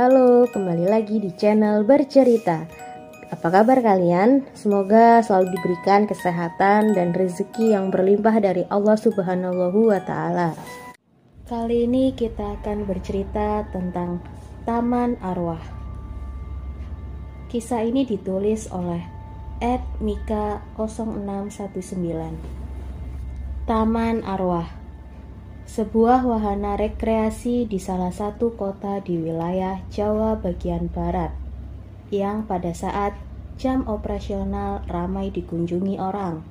Halo, kembali lagi di channel Bercerita. Apa kabar kalian? Semoga selalu diberikan kesehatan dan rezeki yang berlimpah dari Allah Subhanahu wa Ta'ala. Kali ini kita akan bercerita tentang Taman Arwah. Kisah ini ditulis oleh @mika0619. Taman Arwah, sebuah wahana rekreasi di salah satu kota di wilayah Jawa bagian barat yang pada saat jam operasional ramai dikunjungi orang.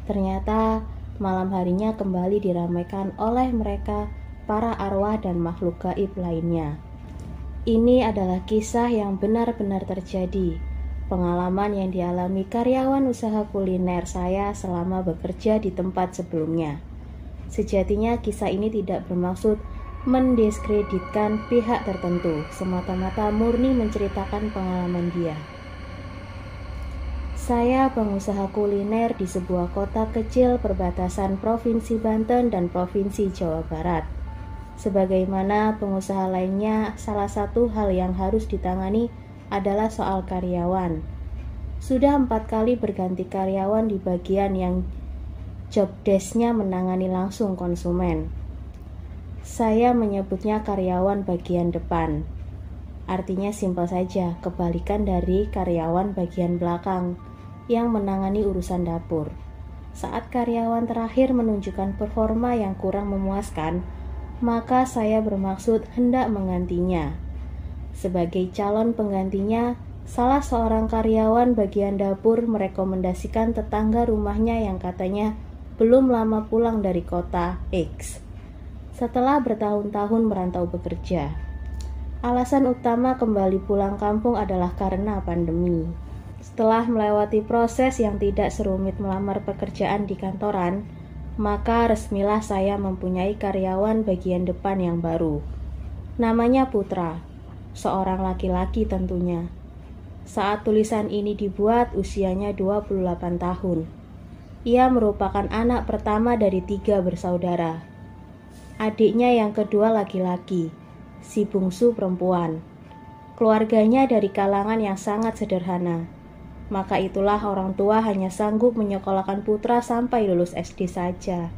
Ternyata malam harinya kembali diramaikan oleh mereka para arwah dan makhluk gaib lainnya. Ini adalah kisah yang benar-benar terjadi, pengalaman yang dialami karyawan usaha kuliner saya selama bekerja di tempat sebelumnya. Sejatinya kisah ini tidak bermaksud mendiskreditkan pihak tertentu, semata-mata murni menceritakan pengalaman dia. Saya pengusaha kuliner di sebuah kota kecil perbatasan Provinsi Banten dan Provinsi Jawa Barat. Sebagaimana pengusaha lainnya, salah satu hal yang harus ditangani adalah soal karyawan. Sudah 4 kali berganti karyawan di bagian yang job desk-nya menangani langsung konsumen. Saya menyebutnya karyawan bagian depan. Artinya simpel saja, kebalikan dari karyawan bagian belakang yang menangani urusan dapur. Saat karyawan terakhir menunjukkan performa yang kurang memuaskan, maka saya bermaksud hendak menggantinya. Sebagai calon penggantinya, salah seorang karyawan bagian dapur merekomendasikan tetangga rumahnya yang katanya belum lama pulang dari kota X setelah bertahun-tahun merantau bekerja. Alasan utama kembali pulang kampung adalah karena pandemi. Setelah melewati proses yang tidak serumit melamar pekerjaan di kantoran, maka resmilah saya mempunyai karyawan bagian depan yang baru. Namanya Putra, seorang laki-laki tentunya. Saat tulisan ini dibuat, usianya 28 tahun. Ia merupakan anak pertama dari 3 bersaudara. Adiknya yang kedua laki-laki, si bungsu perempuan. Keluarganya dari kalangan yang sangat sederhana. Maka itulah orang tua hanya sanggup menyekolahkan putra sampai lulus SD saja.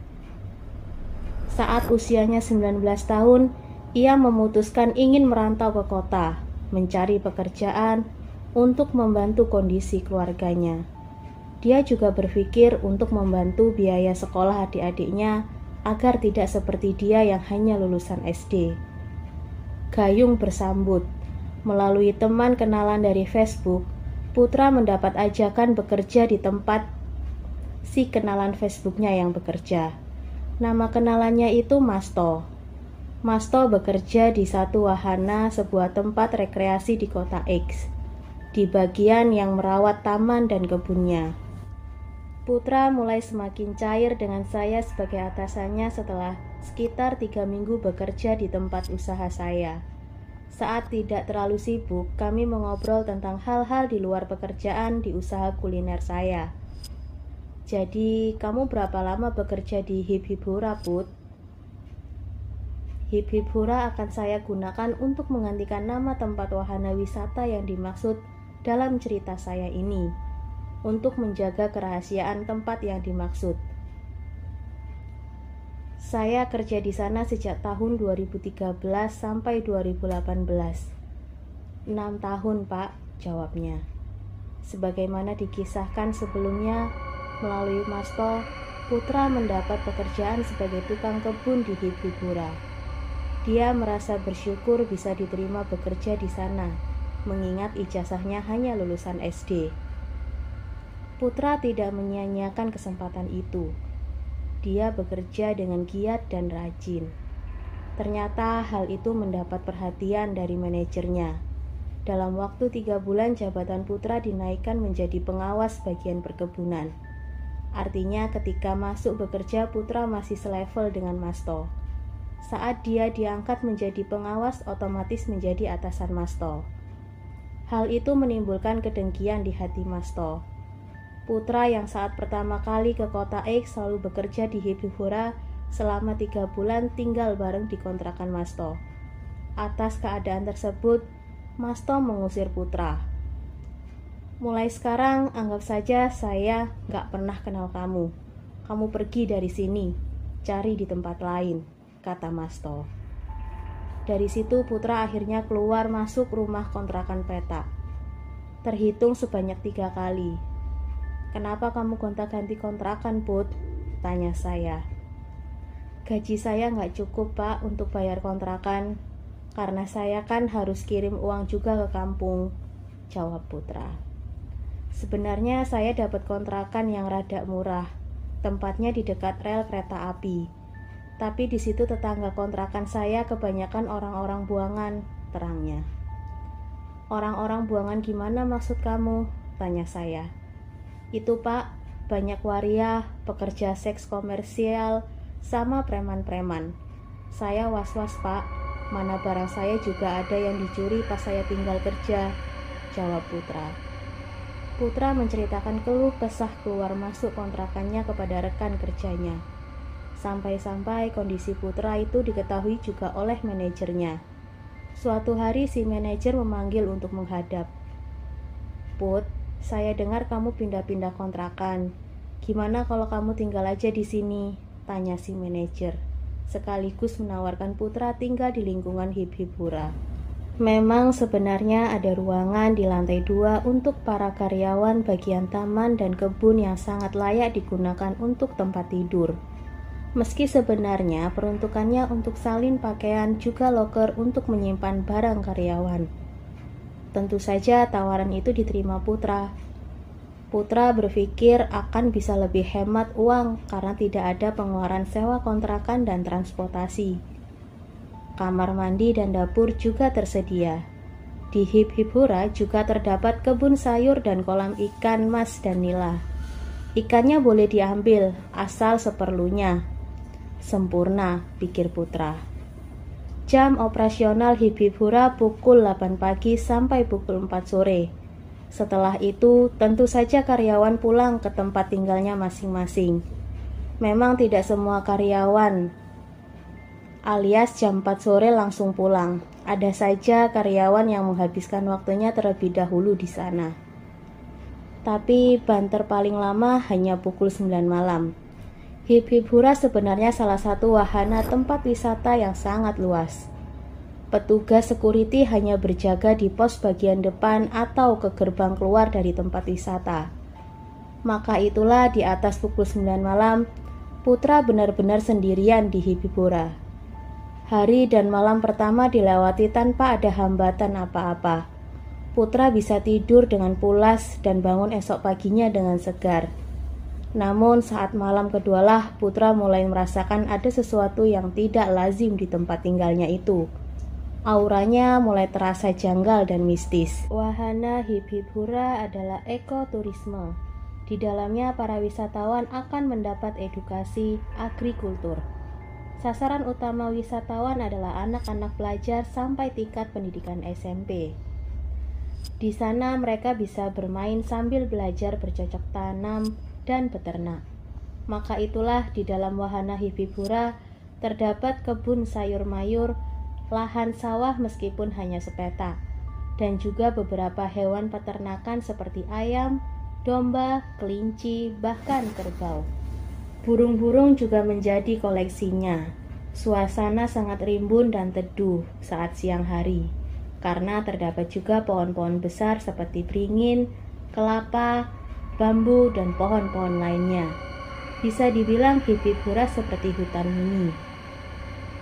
Saat usianya 19 tahun, ia memutuskan ingin merantau ke kota, mencari pekerjaan untuk membantu kondisi keluarganya. Dia juga berpikir untuk membantu biaya sekolah adik-adiknya agar tidak seperti dia yang hanya lulusan SD. Gayung bersambut, melalui teman kenalan dari Facebook, Putra mendapat ajakan bekerja di tempat si kenalan Facebooknya yang bekerja. Nama kenalannya itu Masto. Masto bekerja di satu wahana sebuah tempat rekreasi di kota X, di bagian yang merawat taman dan kebunnya. Putra mulai semakin cair dengan saya sebagai atasannya setelah sekitar 3 minggu bekerja di tempat usaha saya. Saat tidak terlalu sibuk, kami mengobrol tentang hal-hal di luar pekerjaan di usaha kuliner saya. Jadi, kamu berapa lama bekerja di Hip Hip Hura, Put? Hip Hip Hura akan saya gunakan untuk menggantikan nama tempat wahana wisata yang dimaksud dalam cerita saya ini, untuk menjaga kerahasiaan tempat yang dimaksud. Saya kerja di sana sejak tahun 2013 sampai 2018. 6 tahun, Pak, jawabnya. Sebagaimana dikisahkan sebelumnya, melalui Masto, Putra mendapat pekerjaan sebagai tukang kebun di Hibubura. Dia merasa bersyukur bisa diterima bekerja di sana, mengingat ijazahnya hanya lulusan SD. Putra tidak menyia-nyiakan kesempatan itu. Dia bekerja dengan giat dan rajin. Ternyata hal itu mendapat perhatian dari manajernya. Dalam waktu 3 bulan jabatan Putra dinaikkan menjadi pengawas bagian perkebunan. Artinya ketika masuk bekerja, Putra masih selevel dengan Masto. Saat dia diangkat menjadi pengawas, otomatis menjadi atasan Masto. Hal itu menimbulkan kedengkian di hati Masto. Putra yang saat pertama kali ke kota X selalu bekerja di Hibubura selama 3 bulan tinggal bareng di kontrakan Masto. Atas keadaan tersebut, Masto mengusir Putra. Mulai sekarang anggap saja saya gak pernah kenal kamu. Kamu pergi dari sini, cari di tempat lain, kata Masto. Dari situ Putra akhirnya keluar masuk rumah kontrakan petak. Terhitung sebanyak 3 kali. Kenapa kamu gonta-ganti kontrakan, Put? Tanya saya. Gaji saya gak cukup, Pak, untuk bayar kontrakan. Karena saya kan harus kirim uang juga ke kampung, jawab Putra. Sebenarnya saya dapat kontrakan yang rada murah, tempatnya di dekat rel kereta api. Tapi di situ tetangga kontrakan saya kebanyakan orang-orang buangan, terangnya. Orang-orang buangan gimana maksud kamu? Tanya saya. Itu, Pak, banyak waria, pekerja seks komersial, sama preman-preman. Saya was-was, Pak. Mana barang saya juga ada yang dicuri pas saya tinggal kerja, jawab Putra. Putra menceritakan keluh kesah keluar masuk kontrakannya kepada rekan kerjanya. Sampai-sampai kondisi Putra itu diketahui juga oleh manajernya. Suatu hari si manajer memanggil untuk menghadap. Put, saya dengar kamu pindah-pindah kontrakan. Gimana kalau kamu tinggal aja di sini? Tanya si manajer. Sekaligus menawarkan Putra tinggal di lingkungan Hip-Hip-Hura. Memang sebenarnya ada ruangan di lantai 2 untuk para karyawan bagian taman dan kebun yang sangat layak digunakan untuk tempat tidur. Meski sebenarnya peruntukannya untuk salin pakaian juga loker untuk menyimpan barang karyawan. Tentu saja tawaran itu diterima Putra. Putra berpikir akan bisa lebih hemat uang karena tidak ada pengeluaran sewa kontrakan dan transportasi. Kamar mandi dan dapur juga tersedia. Di Hip-Hip-Hura juga terdapat kebun sayur dan kolam ikan mas dan nila. Ikannya boleh diambil, asal seperlunya. Sempurna, pikir Putra. Jam operasional Hip-Hip-Hura pukul 8 pagi sampai pukul 4 sore. Setelah itu, tentu saja karyawan pulang ke tempat tinggalnya masing-masing. Memang tidak semua karyawan, alias jam 4 sore langsung pulang. Ada saja karyawan yang menghabiskan waktunya terlebih dahulu di sana. Tapi banter paling lama hanya pukul 9 malam. Hip-Hip-Hura sebenarnya salah satu wahana tempat wisata yang sangat luas. Petugas security hanya berjaga di pos bagian depan atau ke gerbang keluar dari tempat wisata. Maka itulah di atas pukul 9 malam, Putra benar-benar sendirian di Hip-Hip-Hura. Hari dan malam pertama dilewati tanpa ada hambatan apa-apa. Putra bisa tidur dengan pulas dan bangun esok paginya dengan segar. Namun saat malam kedualah Putra mulai merasakan ada sesuatu yang tidak lazim di tempat tinggalnya itu. Auranya mulai terasa janggal dan mistis. Wahana Hip-Hip-Hura adalah ekoturisme. Di dalamnya para wisatawan akan mendapat edukasi agrikultur. Sasaran utama wisatawan adalah anak-anak pelajar sampai tingkat pendidikan SMP. Di sana mereka bisa bermain sambil belajar bercocok tanam dan beternak. Maka itulah di dalam wahana Hip-Hip-Hura terdapat kebun sayur mayur, lahan sawah meskipun hanya sepetak, dan juga beberapa hewan peternakan seperti ayam, domba, kelinci, bahkan kerbau. Burung-burung juga menjadi koleksinya. Suasana sangat rimbun dan teduh saat siang hari, karena terdapat juga pohon-pohon besar seperti beringin, kelapa, bambu, dan pohon-pohon lainnya. Bisa dibilang Hip-Hip-Hura seperti hutan mini.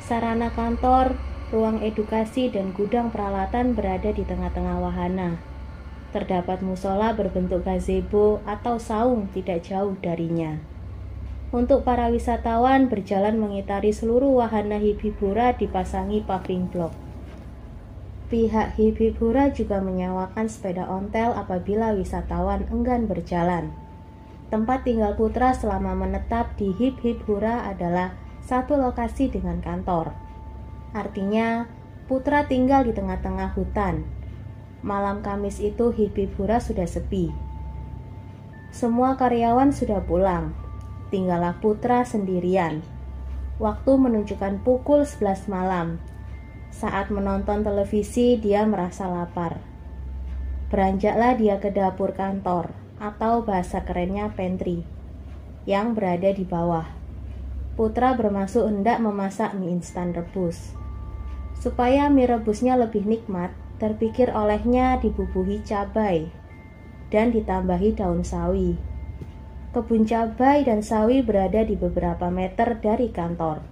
Sarana kantor, ruang edukasi, dan gudang peralatan berada di tengah-tengah wahana. Terdapat musola berbentuk gazebo atau saung tidak jauh darinya. Untuk para wisatawan berjalan mengitari seluruh wahana Hip-Hip-Hura dipasangi paving block. Pihak Hip-Hip-Hura juga menyewakan sepeda ontel apabila wisatawan enggan berjalan. Tempat tinggal Putra selama menetap di Hip-Hip-Hura adalah satu lokasi dengan kantor. Artinya, Putra tinggal di tengah-tengah hutan. Malam Kamis itu Hip-Hip-Hura sudah sepi. Semua karyawan sudah pulang. Tinggallah Putra sendirian. Waktu menunjukkan pukul 11 malam. Saat menonton televisi, dia merasa lapar. Beranjaklah dia ke dapur kantor, atau bahasa kerennya pantry, yang berada di bawah. Putra bermaksud hendak memasak mie instan rebus. Supaya mie rebusnya lebih nikmat, terpikir olehnya dibubuhi cabai dan ditambahi daun sawi. Kebun cabai dan sawi berada di beberapa meter dari kantor.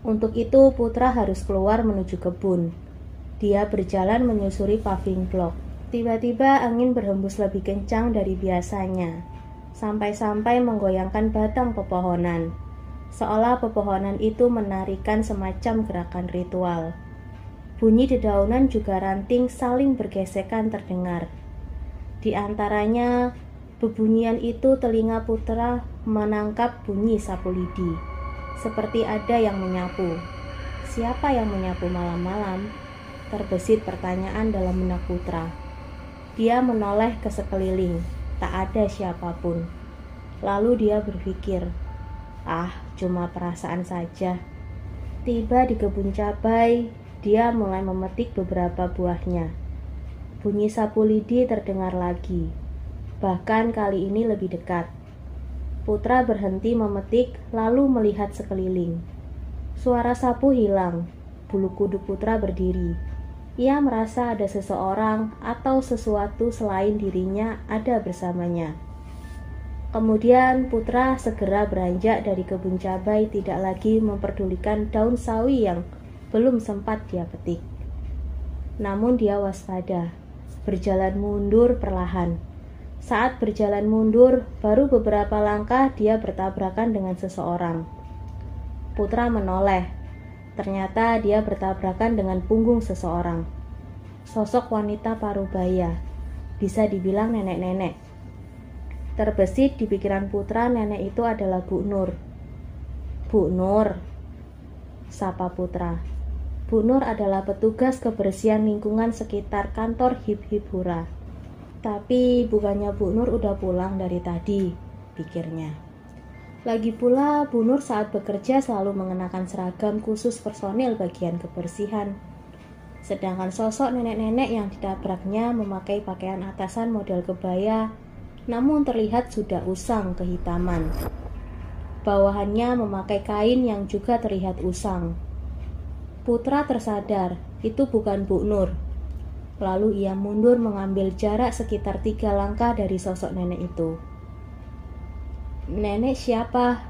Untuk itu Putra harus keluar menuju kebun. Dia berjalan menyusuri paving block. Tiba-tiba angin berhembus lebih kencang dari biasanya, sampai-sampai menggoyangkan batang pepohonan, seolah pepohonan itu menarikan semacam gerakan ritual. Bunyi dedaunan juga ranting saling bergesekan terdengar. Di antaranya bebunyian itu telinga Putra menangkap bunyi sapu lidi, seperti ada yang menyapu. Siapa yang menyapu malam-malam? Terbesit pertanyaan dalam benak Putra. Dia menoleh ke sekeliling, tak ada siapapun. Lalu dia berpikir, cuma perasaan saja. Tiba di kebun cabai, dia mulai memetik beberapa buahnya. Bunyi sapu lidi terdengar lagi, bahkan kali ini lebih dekat. Putra berhenti memetik, lalu melihat sekeliling. Suara sapu hilang, bulu kuduk Putra berdiri. Ia merasa ada seseorang atau sesuatu selain dirinya ada bersamanya. Kemudian Putra segera beranjak dari kebun cabai, tidak lagi memperdulikan daun sawi yang belum sempat dia petik. Namun dia waspada, berjalan mundur perlahan. Saat berjalan mundur, baru beberapa langkah dia bertabrakan dengan seseorang. Putra menoleh. Ternyata dia bertabrakan dengan punggung seseorang. Sosok wanita parubaya, bisa dibilang nenek-nenek. Terbesit di pikiran Putra nenek itu adalah Bu Nur. Bu Nur, sapa Putra. Bu Nur adalah petugas kebersihan lingkungan sekitar kantor Hip Hip Hura. Tapi bukannya Bu Nur udah pulang dari tadi, pikirnya. Lagi pula Bu Nur saat bekerja selalu mengenakan seragam khusus personil bagian kebersihan. Sedangkan sosok nenek-nenek yang ditabraknya memakai pakaian atasan model kebaya, namun terlihat sudah usang kehitaman. Bawahannya memakai kain yang juga terlihat usang. Putra tersadar, itu bukan Bu Nur. Lalu ia mundur mengambil jarak sekitar 3 langkah dari sosok nenek itu. Nenek siapa?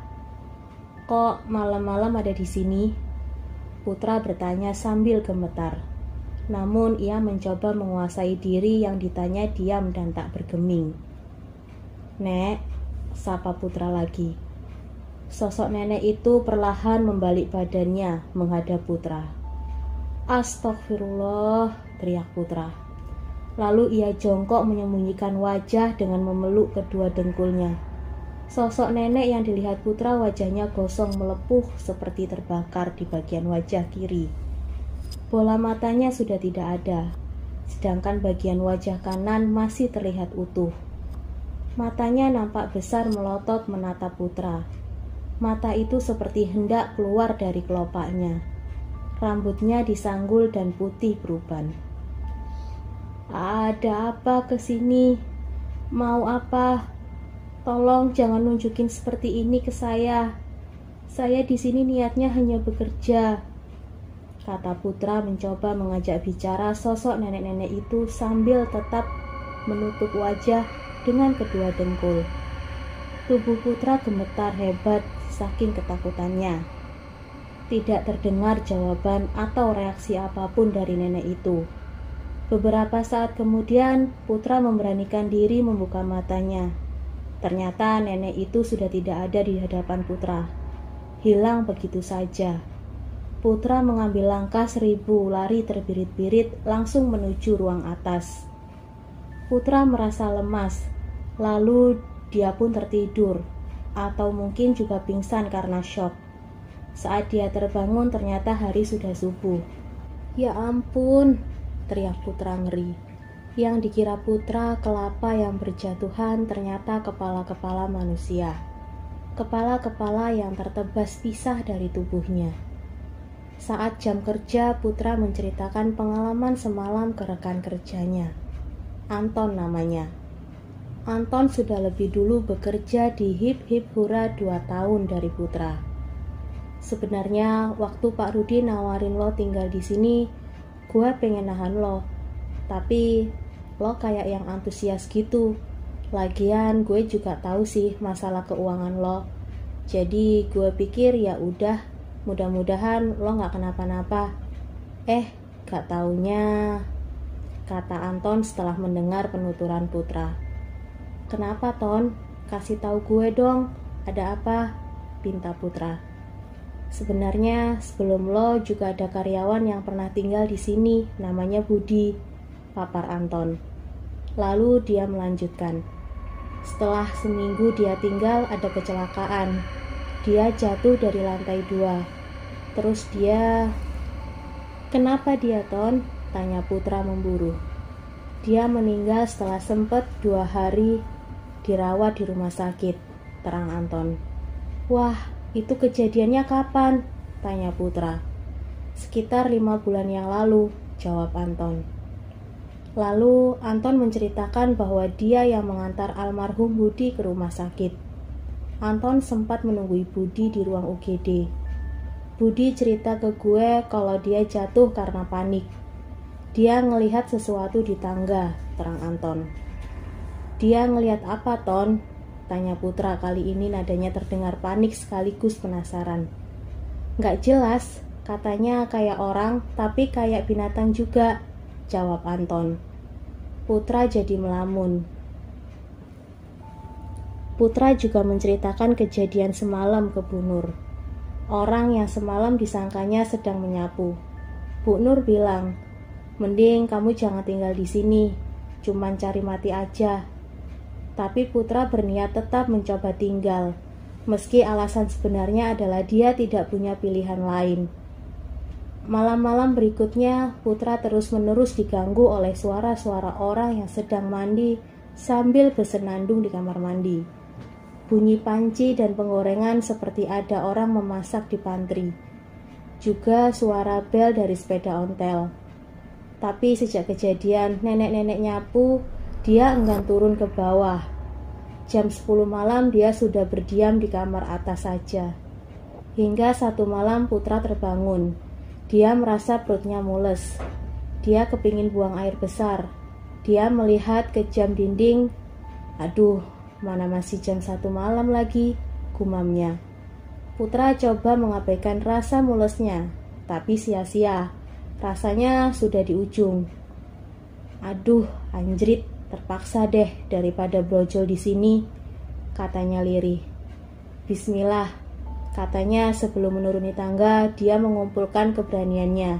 Kok malam-malam ada di sini? Putra bertanya sambil gemetar. Namun ia mencoba menguasai diri yang ditanya diam dan tak bergeming. Nek, sapa Putra lagi. Sosok nenek itu perlahan membalik badannya menghadap Putra. Astagfirullah, teriak Putra. Lalu ia jongkok menyembunyikan wajah dengan memeluk kedua dengkulnya. Sosok nenek yang dilihat Putra wajahnya gosong melepuh seperti terbakar di bagian wajah kiri. Bola matanya sudah tidak ada, sedangkan bagian wajah kanan masih terlihat utuh. Matanya nampak besar melotot menatap Putra. Mata itu seperti hendak keluar dari kelopaknya. Rambutnya disanggul dan putih beruban. Ada apa kesini? Mau apa? Tolong jangan nunjukin seperti ini ke saya. Saya di sini niatnya hanya bekerja, kata Putra mencoba mengajak bicara sosok nenek-nenek itu sambil tetap menutup wajah dengan kedua dengkul. Tubuh Putra gemetar hebat saking ketakutannya. Tidak terdengar jawaban atau reaksi apapun dari nenek itu. Beberapa saat kemudian Putra memberanikan diri membuka matanya. Ternyata nenek itu sudah tidak ada di hadapan Putra. Hilang begitu saja. Putra mengambil langkah 1000 lari terbirit-birit langsung menuju ruang atas. Putra merasa lemas, lalu dia pun tertidur, atau mungkin juga pingsan karena syok. Saat dia terbangun ternyata hari sudah subuh. Ya ampun, teriak Putra ngeri. Yang dikira Putra kelapa yang berjatuhan ternyata kepala-kepala manusia. Kepala-kepala yang tertebas pisah dari tubuhnya. Saat jam kerja, Putra menceritakan pengalaman semalam ke rekan kerjanya. Anton namanya. Anton sudah lebih dulu bekerja di Hip Hip Hura 2 tahun dari Putra. Sebenarnya waktu Pak Rudi nawarin lo tinggal di sini, gue pengen nahan lo. Tapi lo kayak yang antusias gitu. Lagian gue juga tahu sih masalah keuangan lo. Jadi gue pikir ya udah, mudah-mudahan lo gak kenapa-napa. Gak taunya, kata Anton setelah mendengar penuturan Putra. Kenapa Ton? Kasih tahu gue dong, ada apa? Pinta Putra. Sebenarnya sebelum lo juga ada karyawan yang pernah tinggal di sini, namanya Budi, papar Anton. Lalu dia melanjutkan. Setelah seminggu dia tinggal, ada kecelakaan. Dia jatuh dari lantai 2. Terus dia... Kenapa dia, Ton? Tanya Putra memburu. Dia meninggal setelah sempat 2 hari dirawat di rumah sakit, terang Anton. Wah, itu kejadiannya kapan? Tanya Putra. Sekitar 5 bulan yang lalu, jawab Anton. Lalu Anton menceritakan bahwa dia yang mengantar almarhum Budi ke rumah sakit. Anton sempat menunggui Budi di ruang UGD. Budi cerita ke gue kalau dia jatuh karena panik. Dia ngelihat sesuatu di tangga, terang Anton. Dia ngelihat apa, Ton? Tanya Putra, kali ini nadanya terdengar panik sekaligus penasaran. Nggak jelas, katanya kayak orang tapi kayak binatang juga, jawab Anton. Putra jadi melamun. Putra juga menceritakan kejadian semalam ke Bu Nur. Orang yang semalam disangkanya sedang menyapu. Bu Nur bilang, mending kamu jangan tinggal di sini, cuman cari mati aja. Tapi Putra berniat tetap mencoba tinggal, meski alasan sebenarnya adalah dia tidak punya pilihan lain. Malam-malam berikutnya, Putra terus-menerus diganggu oleh suara-suara orang yang sedang mandi sambil bersenandung di kamar mandi. Bunyi panci dan penggorengan seperti ada orang memasak di pantry. Juga suara bel dari sepeda ontel. Tapi sejak kejadian nenek-nenek nyapu, dia enggan turun ke bawah. Jam 10 malam dia sudah berdiam di kamar atas saja. Hingga satu malam Putra terbangun. Dia merasa perutnya mules. Dia kepingin buang air besar. Dia melihat ke jam dinding. Aduh, mana masih jam 1 malam lagi, gumamnya. Putra coba mengabaikan rasa mulesnya, tapi sia-sia. Rasanya sudah di ujung. Aduh, anjrit, terpaksa deh daripada brojol di sini, katanya lirih. Bismillah. Katanya sebelum menuruni tangga, dia mengumpulkan keberaniannya.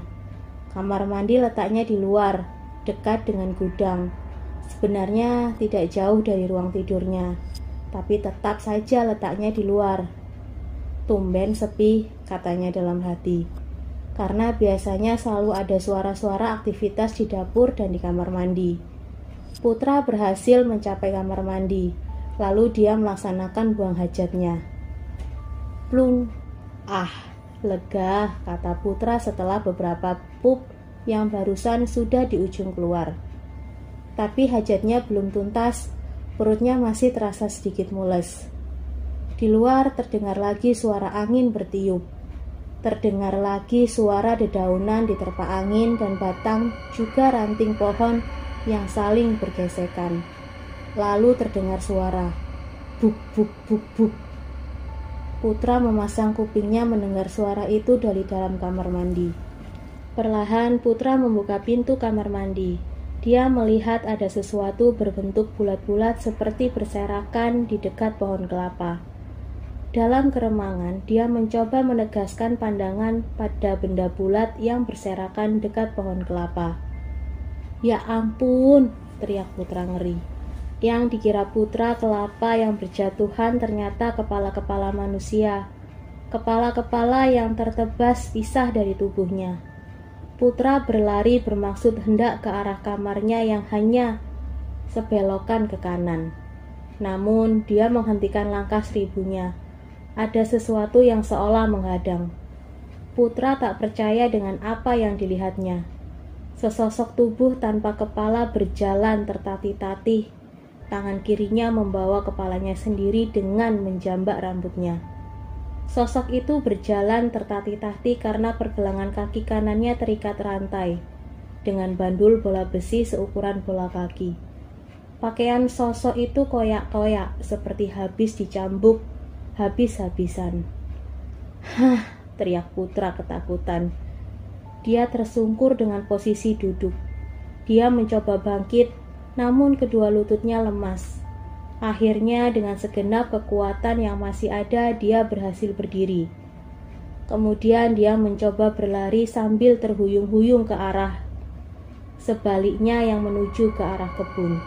Kamar mandi letaknya di luar, dekat dengan gudang. Sebenarnya tidak jauh dari ruang tidurnya, tapi tetap saja letaknya di luar. Tumben sepi, katanya dalam hati. Karena biasanya selalu ada suara-suara aktivitas di dapur dan di kamar mandi. Putra berhasil mencapai kamar mandi, lalu dia melaksanakan buang hajatnya. Plung. Lega, kata Putra setelah beberapa pup yang barusan sudah di ujung keluar. Tapi hajatnya belum tuntas, perutnya masih terasa sedikit mules. Di luar terdengar lagi suara angin bertiup. Terdengar lagi suara dedaunan diterpa angin dan batang juga ranting pohon yang saling bergesekan. Lalu terdengar suara buk buk buk buk. Putra memasang kupingnya mendengar suara itu dari dalam kamar mandi. Perlahan Putra membuka pintu kamar mandi. Dia melihat ada sesuatu berbentuk bulat-bulat seperti berserakan di dekat pohon kelapa. Dalam keremangan, dia mencoba menegaskan pandangan pada benda bulat yang berserakan dekat pohon kelapa. Ya ampun, teriak Putra ngeri. Yang dikira Putra kelapa yang berjatuhan ternyata kepala-kepala manusia. Kepala-kepala yang tertebas pisah dari tubuhnya. Putra berlari bermaksud hendak ke arah kamarnya yang hanya sebelokan ke kanan. Namun dia menghentikan langkah seribunya. Ada sesuatu yang seolah menghadang. Putra tak percaya dengan apa yang dilihatnya. Sesosok tubuh tanpa kepala berjalan tertatih-tatih. Tangan kirinya membawa kepalanya sendiri dengan menjambak rambutnya. Sosok itu berjalan tertatih-tatih karena pergelangan kaki kanannya terikat rantai dengan bandul bola besi seukuran bola kaki. Pakaian sosok itu koyak-koyak seperti habis dicambuk habis-habisan. "Hah!" teriak Putra ketakutan. Dia tersungkur dengan posisi duduk. Dia mencoba bangkit, namun kedua lututnya lemas. Akhirnya dengan segenap kekuatan yang masih ada, dia berhasil berdiri. Kemudian dia mencoba berlari sambil terhuyung-huyung ke arah sebaliknya yang menuju ke arah kebun.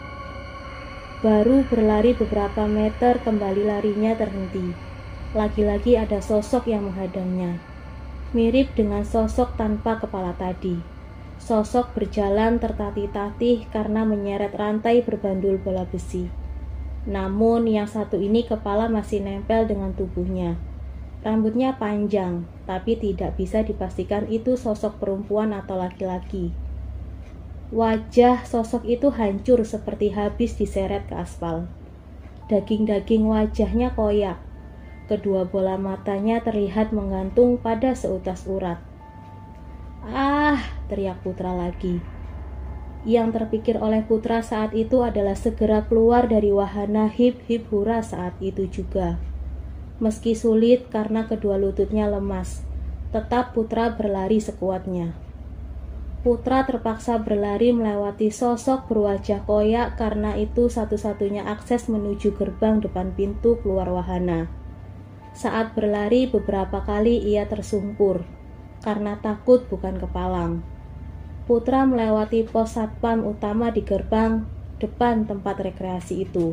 Baru berlari beberapa meter, kembali larinya terhenti. Lagi-lagi ada sosok yang menghadangnya. Mirip dengan sosok tanpa kepala tadi. Sosok berjalan tertatih-tatih karena menyeret rantai berbandul bola besi. Namun yang satu ini kepala masih nempel dengan tubuhnya. Rambutnya panjang, tapi tidak bisa dipastikan itu sosok perempuan atau laki-laki. Wajah sosok itu hancur seperti habis diseret ke aspal. Daging-daging wajahnya koyak. Kedua bola matanya terlihat menggantung pada seutas urat. "Ah!" teriak Putra lagi. Yang terpikir oleh Putra saat itu adalah segera keluar dari wahana hip hip hura saat itu juga. Meski sulit karena kedua lututnya lemas, tetap Putra berlari sekuatnya. Putra terpaksa berlari melewati sosok berwajah koyak karena itu satu-satunya akses menuju gerbang depan pintu keluar wahana. Saat berlari beberapa kali ia tersungkur karena takut bukan kepalang. Putra melewati pos satpam utama di gerbang depan tempat rekreasi itu.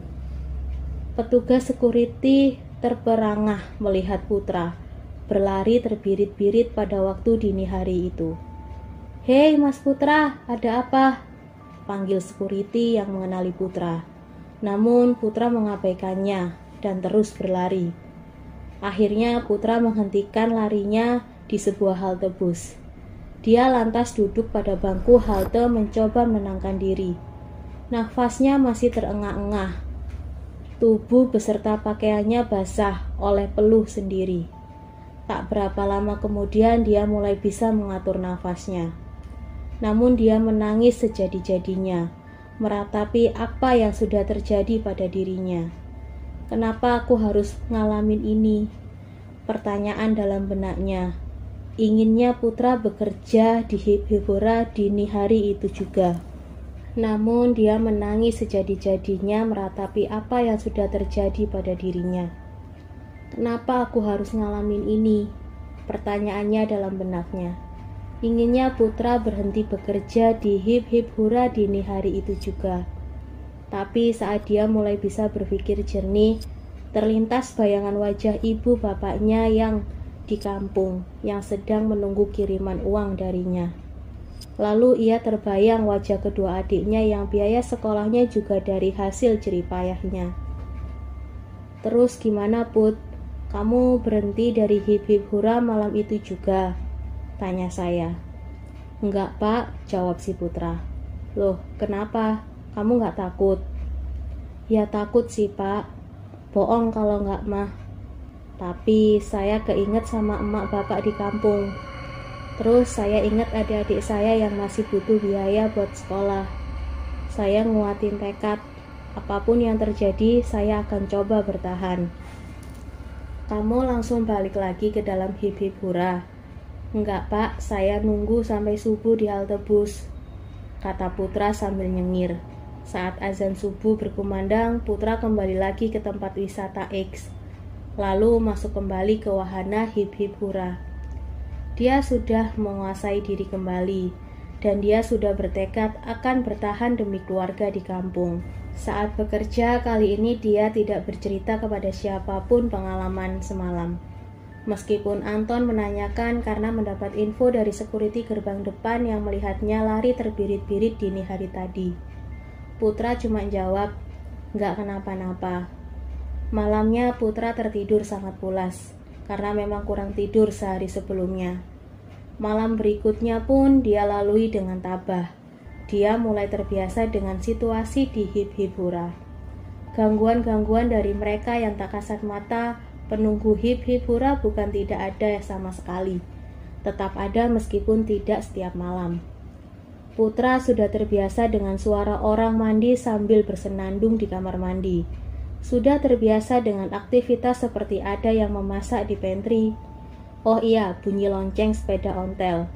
Petugas security terperangah melihat Putra berlari terbirit-birit pada waktu dini hari itu. "Hei Mas Putra, ada apa?" panggil security yang mengenali Putra. Namun Putra mengabaikannya dan terus berlari. Akhirnya Putra menghentikan larinya di sebuah halte bus. Dia lantas duduk pada bangku halte mencoba menenangkan diri. Nafasnya masih terengah-engah. Tubuh beserta pakaiannya basah oleh peluh sendiri. Tak berapa lama kemudian dia mulai bisa mengatur nafasnya. Namun dia menangis sejadi-jadinya, meratapi apa yang sudah terjadi pada dirinya. "Kenapa aku harus ngalamin ini?" Pertanyaan dalam benaknya. Inginnya Putra bekerja di hip-hipura dini hari itu juga. Namun dia menangis sejadi-jadinya meratapi apa yang sudah terjadi pada dirinya. "Kenapa aku harus ngalamin ini?" Pertanyaannya dalam benaknya. Inginnya Putra berhenti bekerja di hip-hipura dini hari itu juga. Tapi saat dia mulai bisa berpikir jernih, terlintas bayangan wajah ibu bapaknya yang di kampung yang sedang menunggu kiriman uang darinya. Lalu ia terbayang wajah kedua adiknya yang biaya sekolahnya juga dari hasil jerih payahnya. "Terus gimana Put? Kamu berhenti dari hip-hip hura malam itu juga?" tanya saya. "Enggak Pak," jawab si Putra. "Loh, kenapa? Kamu nggak takut?" "Ya takut sih Pak. Bohong kalau nggak mah. Tapi saya keinget sama emak bapak di kampung. Terus saya ingat adik-adik saya yang masih butuh biaya buat sekolah. Saya nguatin tekad. Apapun yang terjadi, saya akan coba bertahan." "Kamu langsung balik lagi ke dalam hip-hip hura?" "Enggak Pak, saya nunggu sampai subuh di halte bus," kata Putra sambil nyengir. Saat azan subuh berkumandang, Putra kembali lagi ke tempat wisata X, lalu masuk kembali ke wahana hip-hip hura. Dia sudah menguasai diri kembali, dan dia sudah bertekad akan bertahan demi keluarga di kampung. Saat bekerja kali ini dia tidak bercerita kepada siapapun pengalaman semalam. Meskipun Anton menanyakan karena mendapat info dari security gerbang depan yang melihatnya lari terbirit-birit dini hari tadi. Putra cuma jawab, "Nggak kenapa-napa." Malamnya Putra tertidur sangat pulas, karena memang kurang tidur sehari sebelumnya. Malam berikutnya pun dia lalui dengan tabah. Dia mulai terbiasa dengan situasi di Hip-Hip Hura. Gangguan-gangguan dari mereka yang tak kasat mata, penunggu Hip-Hip Hura bukan tidak ada sama sekali. Tetap ada meskipun tidak setiap malam. Putra sudah terbiasa dengan suara orang mandi sambil bersenandung di kamar mandi. Sudah terbiasa dengan aktivitas seperti ada yang memasak di pantry. Oh iya, bunyi lonceng sepeda ontel.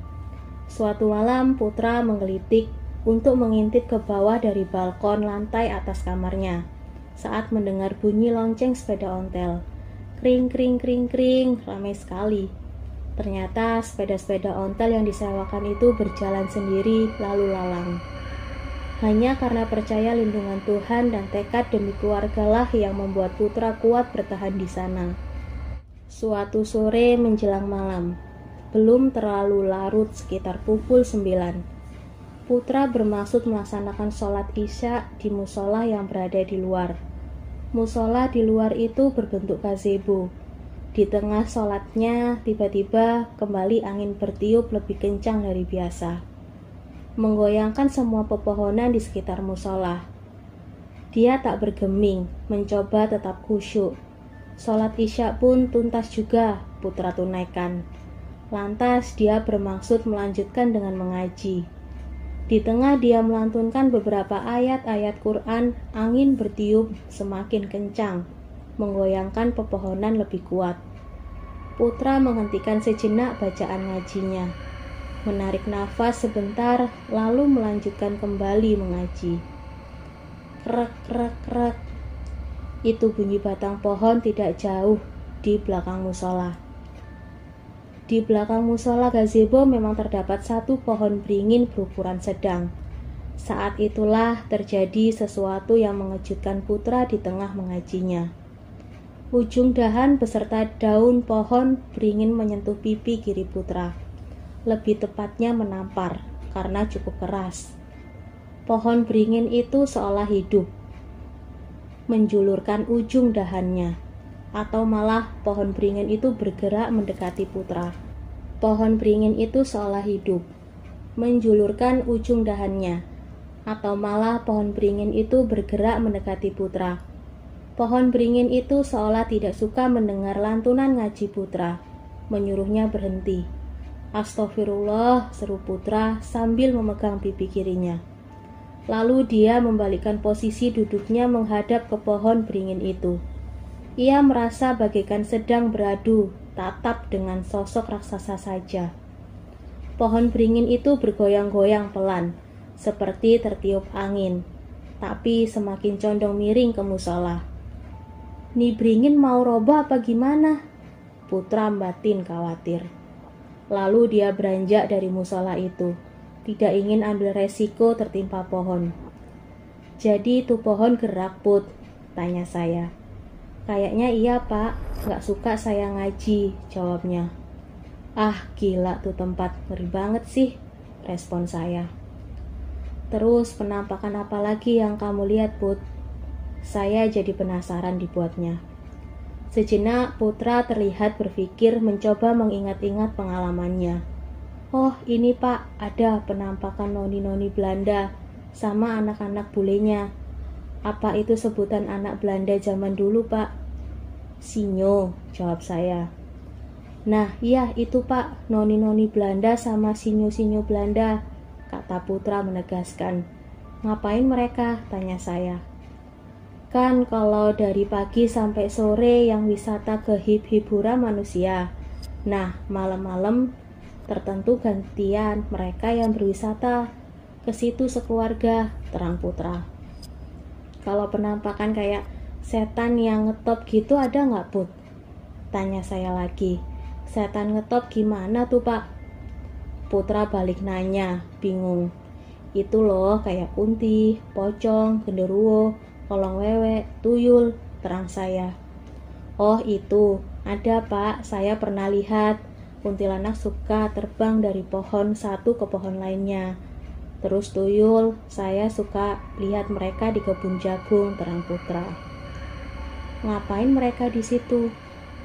Suatu malam Putra menggelitik untuk mengintip ke bawah dari balkon lantai atas kamarnya. Saat mendengar bunyi lonceng sepeda ontel, kring kring kring kring, ramai sekali. Ternyata sepeda-sepeda ontel yang disewakan itu berjalan sendiri lalu lalang. Hanya karena percaya lindungan Tuhan dan tekad demi keluargalah yang membuat Putra kuat bertahan di sana. Suatu sore menjelang malam, belum terlalu larut sekitar pukul 9, Putra bermaksud melaksanakan sholat isya di musola yang berada di luar. Musola di luar itu berbentuk gazebo. Di tengah sholatnya, tiba-tiba kembali angin bertiup lebih kencang dari biasa, menggoyangkan semua pepohonan di sekitar musola. Dia tak bergeming, mencoba tetap khusyuk. Sholat isya pun tuntas juga Putra tunaikan. Lantas dia bermaksud melanjutkan dengan mengaji. Di tengah dia melantunkan beberapa ayat-ayat Quran, angin bertiup semakin kencang, menggoyangkan pepohonan lebih kuat. Putra menghentikan sejenak bacaan ngajinya, menarik nafas sebentar, lalu melanjutkan kembali mengaji. Krek, krek, krek. Itu bunyi batang pohon tidak jauh di belakang musola. Di belakang musola gazebo memang terdapat satu pohon beringin berukuran sedang. Saat itulah terjadi sesuatu yang mengejutkan Putra di tengah mengajinya. Ujung dahan beserta daun pohon beringin menyentuh pipi kiri Putra. Lebih tepatnya menampar karena cukup keras. Pohon beringin itu seolah hidup, menjulurkan ujung dahannya, atau malah pohon beringin itu bergerak mendekati Putra. Pohon beringin itu seolah hidup, menjulurkan ujung dahannya, atau malah pohon beringin itu bergerak mendekati Putra. Pohon beringin itu seolah tidak suka mendengar lantunan ngaji Putra, menyuruhnya berhenti. Astagfirullah, seru Putra sambil memegang pipi kirinya. Lalu dia membalikkan posisi duduknya menghadap ke pohon beringin itu. Ia merasa bagaikan sedang beradu tatap dengan sosok raksasa saja. Pohon beringin itu bergoyang-goyang pelan, seperti tertiup angin, tapi semakin condong miring ke musola. Nih beringin mau roboh apa gimana? Putra batin khawatir. Lalu dia beranjak dari musola itu. Tidak ingin ambil resiko tertimpa pohon. Jadi itu pohon gerak, Put? Tanya saya. Kayaknya iya, Pak. Gak suka saya ngaji, jawabnya. Ah, gila tuh tempat. Ngeri banget sih, respon saya. Terus penampakan apa lagi yang kamu lihat, Put? Saya jadi penasaran dibuatnya. Sejenak Putra terlihat berpikir mencoba mengingat-ingat pengalamannya. Oh ini Pak, ada penampakan noni-noni Belanda sama anak-anak bulenya. Apa itu sebutan anak Belanda zaman dulu Pak? Sinyo, jawab saya. Nah iya itu Pak, noni-noni Belanda sama sinyo-sinyo Belanda, kata Putra menegaskan. Ngapain mereka? Tanya saya. Kan kalau dari pagi sampai sore yang wisata ke Hip-Hip Hura manusia. Nah malam-malam tertentu gantian mereka yang berwisata ke situ sekeluarga, terang Putra. Kalau penampakan kayak setan yang ngetop gitu ada nggak Put? Tanya saya lagi. Setan ngetop gimana tuh Pak? Putra balik nanya, bingung. Itu loh kayak kunti, pocong, genderuwo, kolong wewe, tuyul, terang saya. Oh itu, ada Pak, saya pernah lihat. Kuntilanak suka terbang dari pohon satu ke pohon lainnya. Terus tuyul, saya suka lihat mereka di kebun jagung, terang Putra. Ngapain mereka di situ?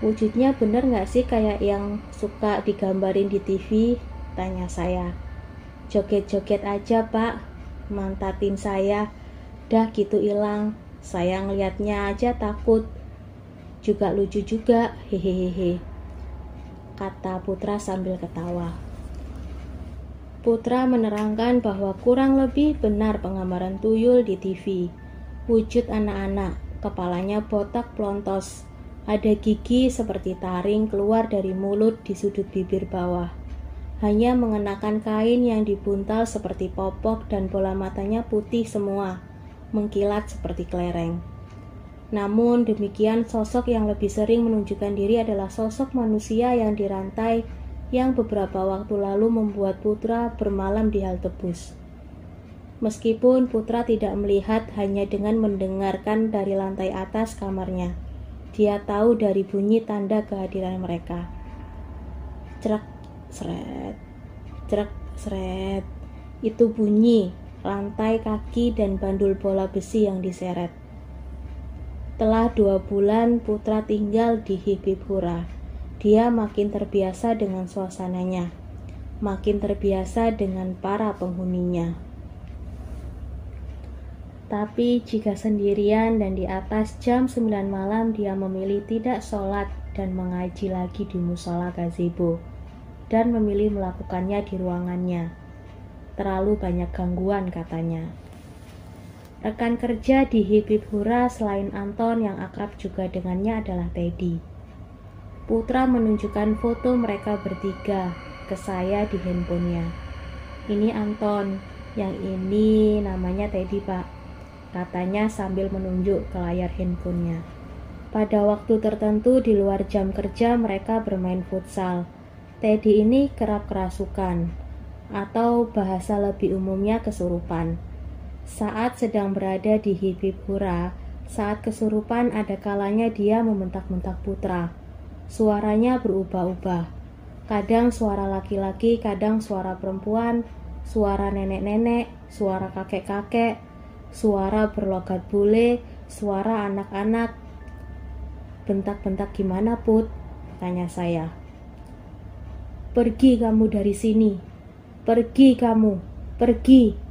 Wujudnya bener nggak sih kayak yang suka digambarin di TV? Tanya saya. Joget-joget aja Pak, mantatin saya. Dah gitu ilang. Saya ngeliatnya aja takut. Juga lucu juga, hehehe, kata Putra sambil ketawa. Putra menerangkan bahwa kurang lebih benar penggambaran tuyul di TV. Wujud anak-anak, kepalanya botak plontos, ada gigi seperti taring keluar dari mulut di sudut bibir bawah. Hanya mengenakan kain yang dibuntal seperti popok dan bola matanya putih semua, mengkilat seperti kelereng. Namun demikian, sosok yang lebih sering menunjukkan diri adalah sosok manusia yang dirantai yang beberapa waktu lalu membuat Putra bermalam di halte bus. Meskipun Putra tidak melihat, hanya dengan mendengarkan dari lantai atas kamarnya, dia tahu dari bunyi tanda kehadiran mereka. Cerak, seret, cerak, seret. Itu bunyi lantai kaki dan bandul bola besi yang diseret. Telah 2 bulan Putra tinggal di Hipipura. Dia makin terbiasa dengan suasananya, makin terbiasa dengan para penghuninya. Tapi jika sendirian dan di atas jam 9 malam, dia memilih tidak sholat dan mengaji lagi di musola gazebo, dan memilih melakukannya di ruangannya. Terlalu banyak gangguan, katanya. Rekan kerja di Hipipura selain Anton yang akrab juga dengannya adalah Teddy. Putra menunjukkan foto mereka bertiga ke saya di handphonenya. Ini Anton, yang ini namanya Teddy Pak, katanya sambil menunjuk ke layar handphonenya. Pada waktu tertentu di luar jam kerja mereka bermain futsal. Teddy ini kerap kerasukan, atau bahasa lebih umumnya kesurupan. Saat sedang berada di Hipipura, saat kesurupan ada kalanya dia membentak-bentak Putra. Suaranya berubah-ubah, kadang suara laki-laki, kadang suara perempuan, suara nenek-nenek, suara kakek-kakek, suara berlogat bule, suara anak-anak. Bentak-bentak gimana Put? Tanya saya. Pergi kamu dari sini, pergi kamu, pergi.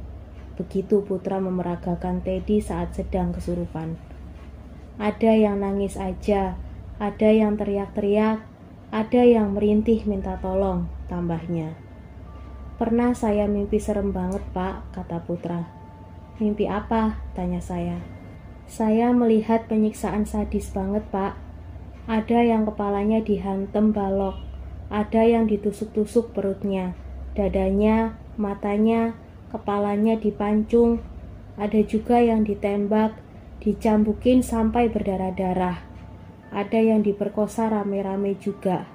Begitu Putra memeragakan Teddy saat sedang kesurupan. Ada yang nangis aja, ada yang teriak-teriak, ada yang merintih minta tolong, tambahnya. Pernah saya mimpi serem banget Pak, kata Putra. Mimpi apa? Tanya saya. Saya melihat penyiksaan sadis banget Pak. Ada yang kepalanya dihantam balok, ada yang ditusuk-tusuk perutnya, dadanya, matanya, kepalanya dipancung, ada juga yang ditembak, dicambukin sampai berdarah-darah. Ada yang diperkosa rame-rame juga.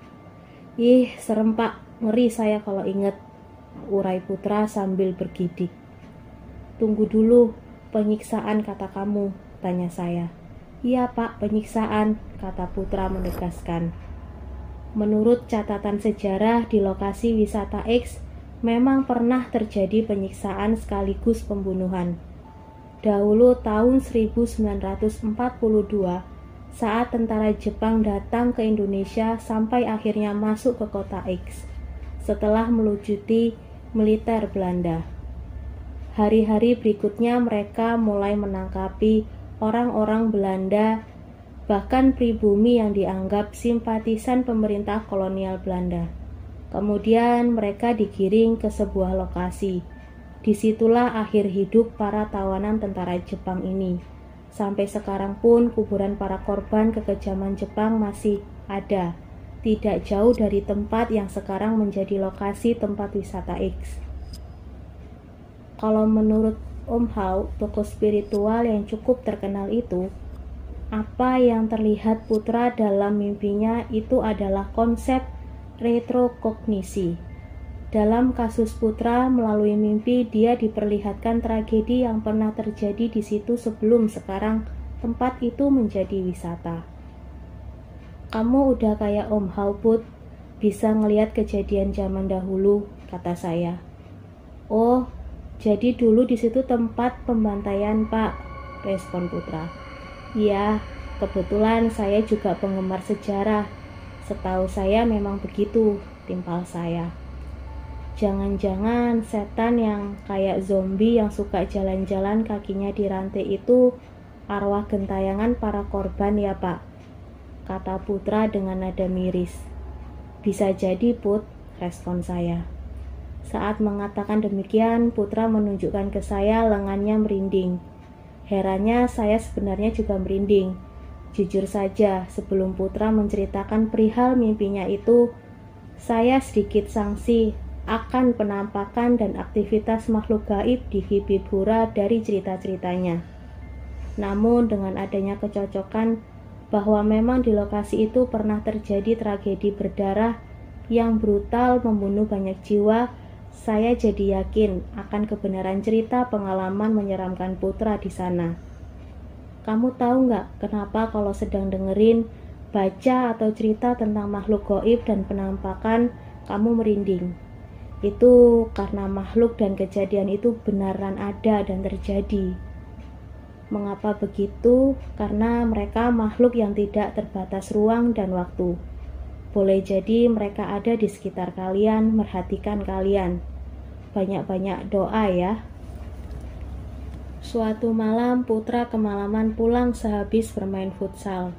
Ih, serem Pak, ngeri saya kalau inget, urai Putra sambil bergidik. Tunggu dulu, penyiksaan kata kamu, tanya saya. Iya Pak, penyiksaan, kata Putra menegaskan. Menurut catatan sejarah di lokasi wisata X, memang pernah terjadi penyiksaan sekaligus pembunuhan. Dahulu tahun 1942, saat tentara Jepang datang ke Indonesia sampai akhirnya masuk ke kota X setelah melucuti militer Belanda. Hari-hari berikutnya mereka mulai menangkapi orang-orang Belanda, bahkan pribumi yang dianggap simpatisan pemerintah kolonial Belanda. Kemudian mereka digiring ke sebuah lokasi. Disitulah akhir hidup para tawanan tentara Jepang ini. Sampai sekarang pun kuburan para korban kekejaman Jepang masih ada, tidak jauh dari tempat yang sekarang menjadi lokasi tempat wisata X. Kalau menurut Om Hao, tokoh spiritual yang cukup terkenal itu, apa yang terlihat Putra dalam mimpinya itu adalah konsep retrokognisi. Dalam kasus Putra, melalui mimpi dia diperlihatkan tragedi yang pernah terjadi di situ sebelum sekarang tempat itu menjadi wisata. Kamu udah kayak Om Hao Put, bisa ngelihat kejadian zaman dahulu, kata saya. Oh, jadi dulu di situ tempat pembantaian Pak, respon Putra. Iya, kebetulan saya juga penggemar sejarah. Setahu saya memang begitu, timpal saya. Jangan-jangan setan yang kayak zombie yang suka jalan-jalan kakinya dirantai itu arwah gentayangan para korban ya Pak, kata Putra dengan nada miris. Bisa jadi Put, respon saya. Saat mengatakan demikian, Putra menunjukkan ke saya lengannya merinding. Herannya saya sebenarnya juga merinding. Jujur saja, sebelum Putra menceritakan perihal mimpinya itu, saya sedikit sangsi akan penampakan dan aktivitas makhluk gaib di Hibibura dari cerita-ceritanya. Namun dengan adanya kecocokan bahwa memang di lokasi itu pernah terjadi tragedi berdarah yang brutal membunuh banyak jiwa, saya jadi yakin akan kebenaran cerita pengalaman menyeramkan Putra di sana. Kamu tahu nggak kenapa kalau sedang dengerin, baca atau cerita tentang makhluk gaib dan penampakan, kamu merinding? Itu karena makhluk dan kejadian itu benaran ada dan terjadi. Mengapa begitu? Karena mereka makhluk yang tidak terbatas ruang dan waktu. Boleh jadi mereka ada di sekitar kalian, merhatikan kalian. Banyak-banyak doa ya. Suatu malam Putra kemalaman pulang sehabis bermain futsal.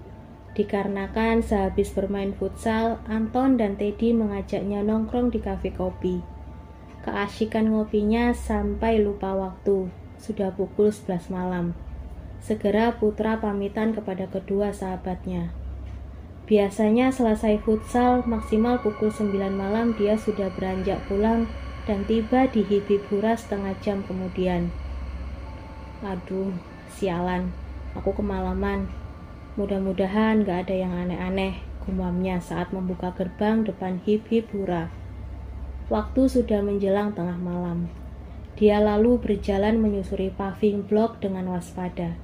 Dikarenakan sehabis bermain futsal, Anton dan Teddy mengajaknya nongkrong di kafe kopi. Keasyikan ngopinya sampai lupa waktu, sudah pukul 11 malam. Segera Putra pamitan kepada kedua sahabatnya. Biasanya selesai futsal maksimal pukul 9 malam dia sudah beranjak pulang dan tiba di Hibibura setengah jam kemudian. Aduh, sialan, aku kemalaman. Mudah-mudahan gak ada yang aneh-aneh, gumamnya saat membuka gerbang depan Hibibura. Waktu sudah menjelang tengah malam. Dia lalu berjalan menyusuri paving blok dengan waspada,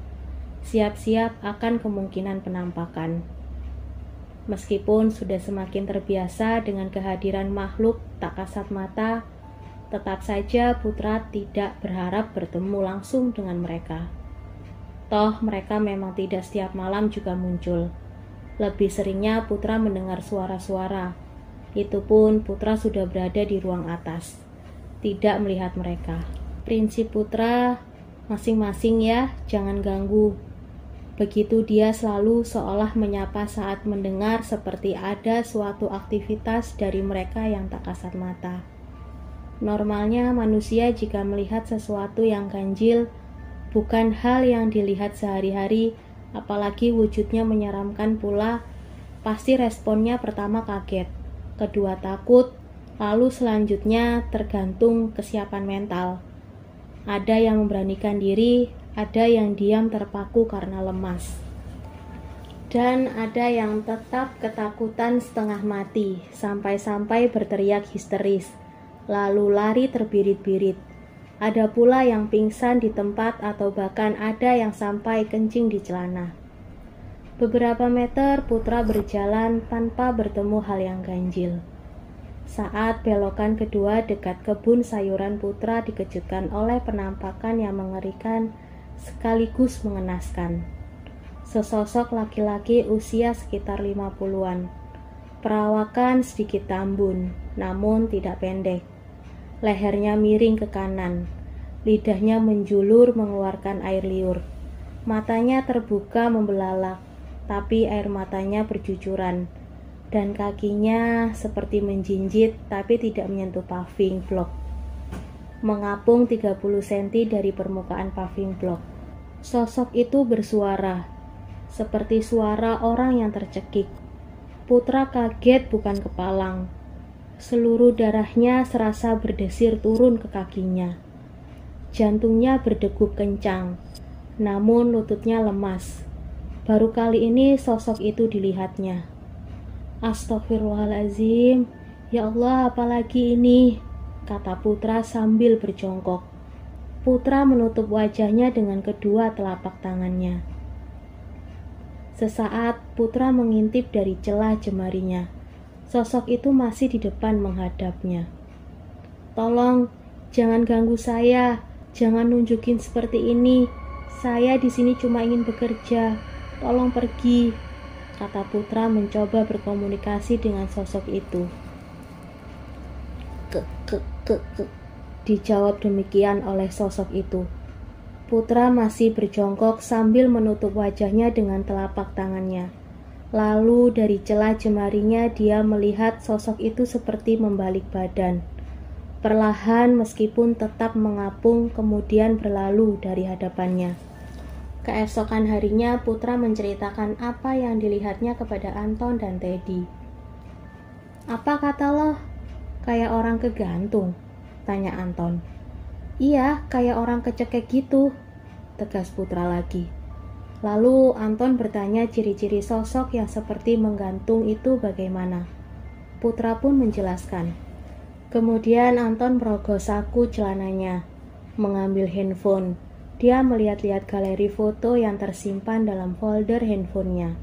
siap-siap akan kemungkinan penampakan. Meskipun sudah semakin terbiasa dengan kehadiran makhluk tak kasat mata, tetap saja Putra tidak berharap bertemu langsung dengan mereka. Toh mereka memang tidak setiap malam juga muncul. Lebih seringnya Putra mendengar suara-suara. Itu pun Putra sudah berada di ruang atas, tidak melihat mereka. Prinsip Putra, masing-masing ya, jangan ganggu. Begitu dia selalu seolah menyapa saat mendengar seperti ada suatu aktivitas dari mereka yang tak kasat mata. Normalnya manusia jika melihat sesuatu yang ganjil, bukan hal yang dilihat sehari-hari, apalagi wujudnya menyeramkan pula, pasti responnya pertama kaget, kedua takut, lalu selanjutnya tergantung kesiapan mental. Ada yang memberanikan diri, ada yang diam terpaku karena lemas, dan ada yang tetap ketakutan setengah mati, sampai-sampai berteriak histeris, lalu lari terbirit-birit. Ada pula yang pingsan di tempat atau bahkan ada yang sampai kencing di celana. Beberapa meter Putra berjalan tanpa bertemu hal yang ganjil. Saat belokan kedua dekat kebun sayuran, Putra dikejutkan oleh penampakan yang mengerikan sekaligus mengenaskan. Sesosok laki-laki usia sekitar 50-an. Perawakan sedikit tambun, namun tidak pendek. Lehernya miring ke kanan, lidahnya menjulur mengeluarkan air liur. Matanya terbuka membelalak, tapi air matanya bercucuran. Dan kakinya seperti menjinjit tapi tidak menyentuh paving blok. Mengapung 30 cm dari permukaan paving blok. Sosok itu bersuara, seperti suara orang yang tercekik. Putra kaget bukan kepalang. Seluruh darahnya serasa berdesir turun ke kakinya. Jantungnya berdegup kencang, namun lututnya lemas. Baru kali ini sosok itu dilihatnya. Astagfirullahaladzim, ya Allah, apalagi ini? Kata Putra sambil berjongkok. Putra menutup wajahnya dengan kedua telapak tangannya. Sesaat Putra mengintip dari celah jemarinya. Sosok itu masih di depan menghadapnya. Tolong, jangan ganggu saya, jangan nunjukin seperti ini. Saya di sini cuma ingin bekerja. Tolong pergi, kata Putra mencoba berkomunikasi dengan sosok itu. Dijawab demikian oleh sosok itu. Putra masih berjongkok sambil menutup wajahnya dengan telapak tangannya. Lalu dari celah jemarinya dia melihat sosok itu seperti membalik badan. Perlahan meskipun tetap mengapung kemudian berlalu dari hadapannya. Keesokan harinya Putra menceritakan apa yang dilihatnya kepada Anton dan Teddy. "Apa kata lo? Kayak orang kegantung?" tanya Anton. "Iya, kayak orang kecekek gitu," tegas Putra lagi. Lalu Anton bertanya ciri-ciri sosok yang seperti menggantung itu bagaimana. Putra pun menjelaskan. Kemudian Anton merogoh saku celananya, mengambil handphone. Dia melihat-lihat galeri foto yang tersimpan dalam folder handphonenya,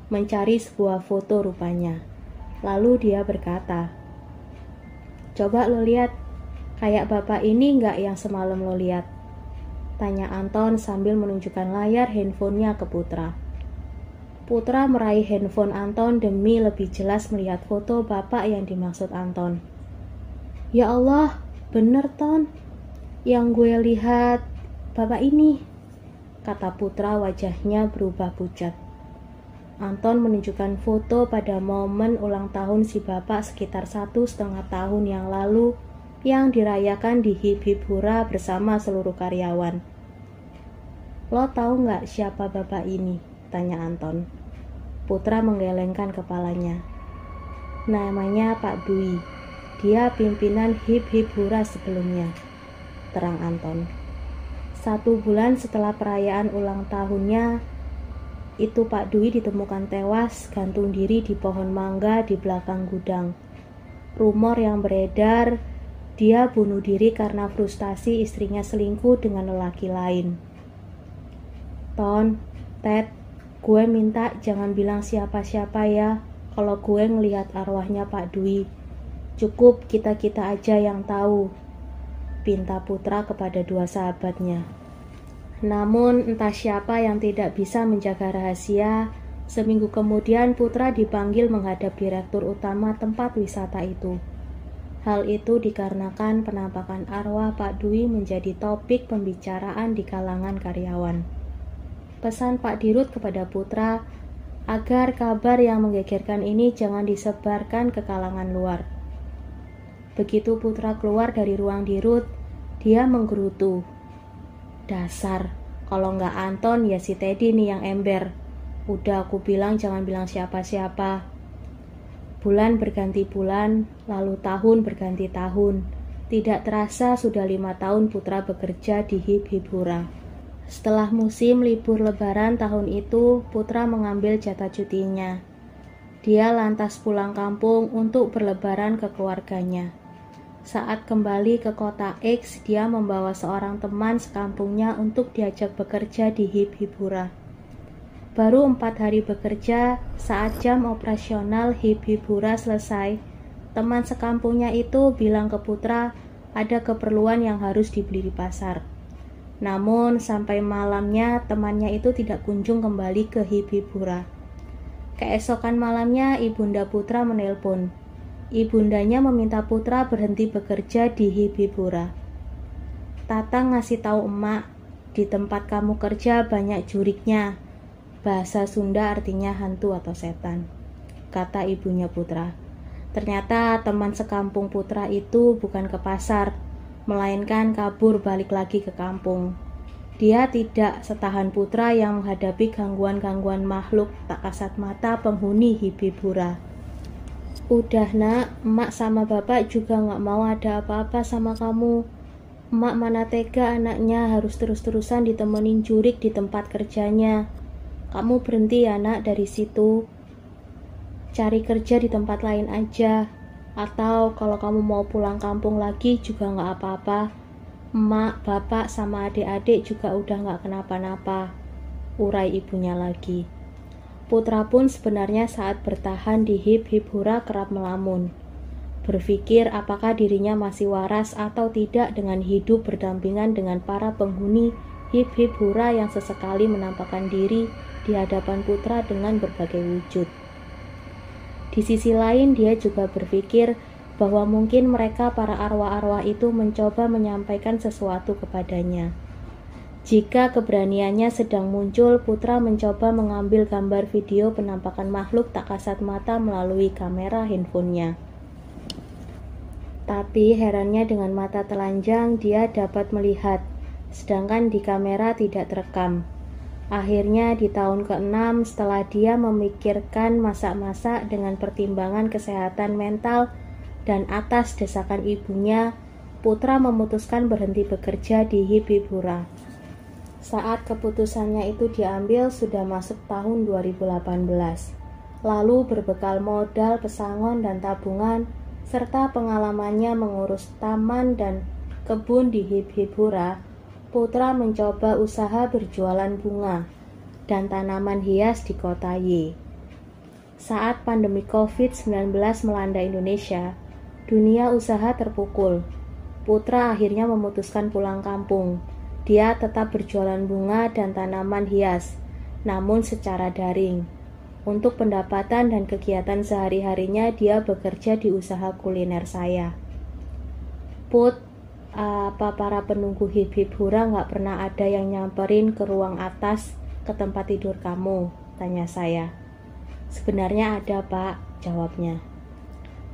mencari sebuah foto rupanya. Lalu dia berkata, "Coba lo lihat, kayak bapak ini nggak yang semalam lo lihat?" tanya Anton sambil menunjukkan layar handphonenya ke Putra. Putra meraih handphone Anton demi lebih jelas melihat foto bapak yang dimaksud Anton. "Ya Allah, bener Ton, yang gue lihat bapak ini," kata Putra, wajahnya berubah pucat. Anton menunjukkan foto pada momen ulang tahun si bapak sekitar 1,5 tahun yang lalu yang dirayakan di Hip Hip Hura bersama seluruh karyawan. "Lo tahu nggak siapa bapak ini?" tanya Anton. Putra menggelengkan kepalanya. "Namanya Pak Dwi. Dia pimpinan Hip Hip Hura sebelumnya," terang Anton. 1 bulan setelah perayaan ulang tahunnya, itu Pak Dwi ditemukan tewas gantung diri di pohon mangga di belakang gudang. Rumor yang beredar, dia bunuh diri karena frustasi istrinya selingkuh dengan lelaki lain. "Ton, Ted, gue minta jangan bilang siapa-siapa ya kalau gue ngelihat arwahnya Pak Dwi. Cukup kita-kita aja yang tahu," pinta Putra kepada 2 sahabatnya. Namun entah siapa yang tidak bisa menjaga rahasia, seminggu kemudian Putra dipanggil menghadap direktur utama tempat wisata itu. Hal itu dikarenakan penampakan arwah Pak Dwi menjadi topik pembicaraan di kalangan karyawan. Pesan Pak Dirut kepada Putra agar kabar yang menggegerkan ini jangan disebarkan ke kalangan luar. Begitu Putra keluar dari ruang Dirut, dia menggerutu. "Dasar, kalau nggak Anton ya si Teddy nih yang ember. Udah aku bilang jangan bilang siapa-siapa." Bulan berganti bulan, lalu tahun berganti tahun. Tidak terasa sudah 5 tahun Putra bekerja di Hip Hip Hura. Setelah musim libur lebaran tahun itu, Putra mengambil jatah cutinya. Dia lantas pulang kampung untuk berlebaran ke keluarganya. Saat kembali ke kota X, dia membawa seorang teman sekampungnya untuk diajak bekerja di Hip Hip Hura. Baru 4 hari bekerja, saat jam operasional Hip Hip Hura selesai, teman sekampungnya itu bilang ke Putra ada keperluan yang harus dibeli di pasar. Namun sampai malamnya temannya itu tidak kunjung kembali ke Hip Hip Hura. Keesokan malamnya ibunda Putra menelpon. Ibundanya meminta Putra berhenti bekerja di Hip Hip Hura. "Tata ngasih tahu emak, di tempat kamu kerja banyak juriknya." Bahasa Sunda artinya hantu atau setan, kata ibunya Putra. Ternyata teman sekampung Putra itu bukan ke pasar, melainkan kabur balik lagi ke kampung. Dia tidak setahan Putra yang menghadapi gangguan-gangguan makhluk tak kasat mata penghuni Hip Hip Hura. "Udah nak, emak sama bapak juga gak mau ada apa-apa sama kamu. Emak mana tega anaknya harus terus-terusan ditemenin jurik di tempat kerjanya. Kamu berhenti ya nak dari situ. Cari kerja di tempat lain aja. Atau kalau kamu mau pulang kampung lagi juga gak apa-apa. Emak, bapak, sama adik-adik juga udah gak kenapa-napa," urai ibunya lagi. Putra pun sebenarnya saat bertahan di Hip Hip Hura kerap melamun. Berpikir apakah dirinya masih waras atau tidak dengan hidup berdampingan dengan para penghuni Hip Hip Hura yang sesekali menampakkan diri di hadapan Putra dengan berbagai wujud. Di sisi lain dia juga berpikir bahwa mungkin mereka para arwah-arwah itu mencoba menyampaikan sesuatu kepadanya. Jika keberaniannya sedang muncul, Putra mencoba mengambil gambar video penampakan makhluk tak kasat mata melalui kamera handphonenya. Tapi herannya dengan mata telanjang dia dapat melihat, sedangkan di kamera tidak terekam. Akhirnya di tahun ke-6 setelah dia memikirkan masak-masak dengan pertimbangan kesehatan mental dan atas desakan ibunya, Putra memutuskan berhenti bekerja di Hibibura. Saat keputusannya itu diambil sudah masuk tahun 2018. Lalu berbekal modal pesangon dan tabungan, serta pengalamannya mengurus taman dan kebun di Hibibura, Putra mencoba usaha berjualan bunga dan tanaman hias di kota Y. Saat pandemi COVID-19 melanda Indonesia, dunia usaha terpukul. Putra akhirnya memutuskan pulang kampung. Dia tetap berjualan bunga dan tanaman hias, namun secara daring. Untuk pendapatan dan kegiatan sehari-harinya dia bekerja di usaha kuliner saya. Put, apa para penunggu Hibibura nggak pernah ada yang nyamperin ke ruang atas ke tempat tidur kamu? Tanya saya. Sebenarnya ada, Pak, jawabnya.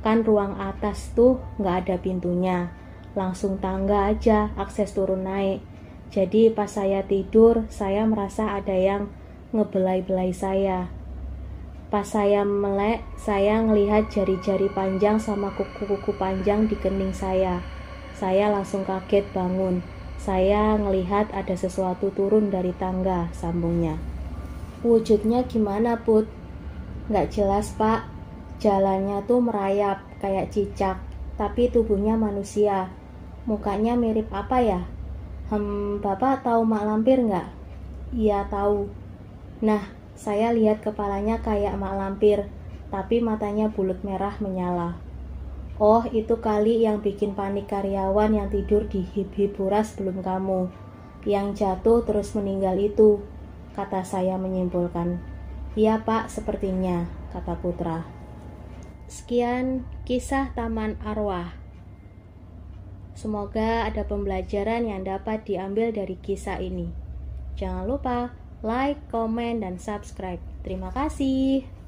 Kan ruang atas tuh nggak ada pintunya, langsung tangga aja akses turun naik. Jadi pas saya tidur, saya merasa ada yang ngebelai-belai saya. Pas saya melek, saya ngelihat jari-jari panjang sama kuku-kuku panjang di kening saya. Saya langsung kaget bangun. Saya ngelihat ada sesuatu turun dari tangga, sambungnya. Wujudnya gimana, Put? Nggak jelas, Pak. Jalannya tuh merayap, kayak cicak, tapi tubuhnya manusia. Mukanya mirip apa ya? Bapak tahu mak lampir nggak? Iya tahu. Nah, saya lihat kepalanya kayak mak lampir, tapi matanya bulat merah menyala. Oh, itu kali yang bikin panik karyawan yang tidur di Hibibura sebelum kamu. Yang jatuh terus meninggal itu, kata saya menyimpulkan. Iya Pak, sepertinya, kata Putra. Sekian kisah Taman Arwah. Semoga ada pembelajaran yang dapat diambil dari kisah ini. Jangan lupa like, komen, dan subscribe. Terima kasih.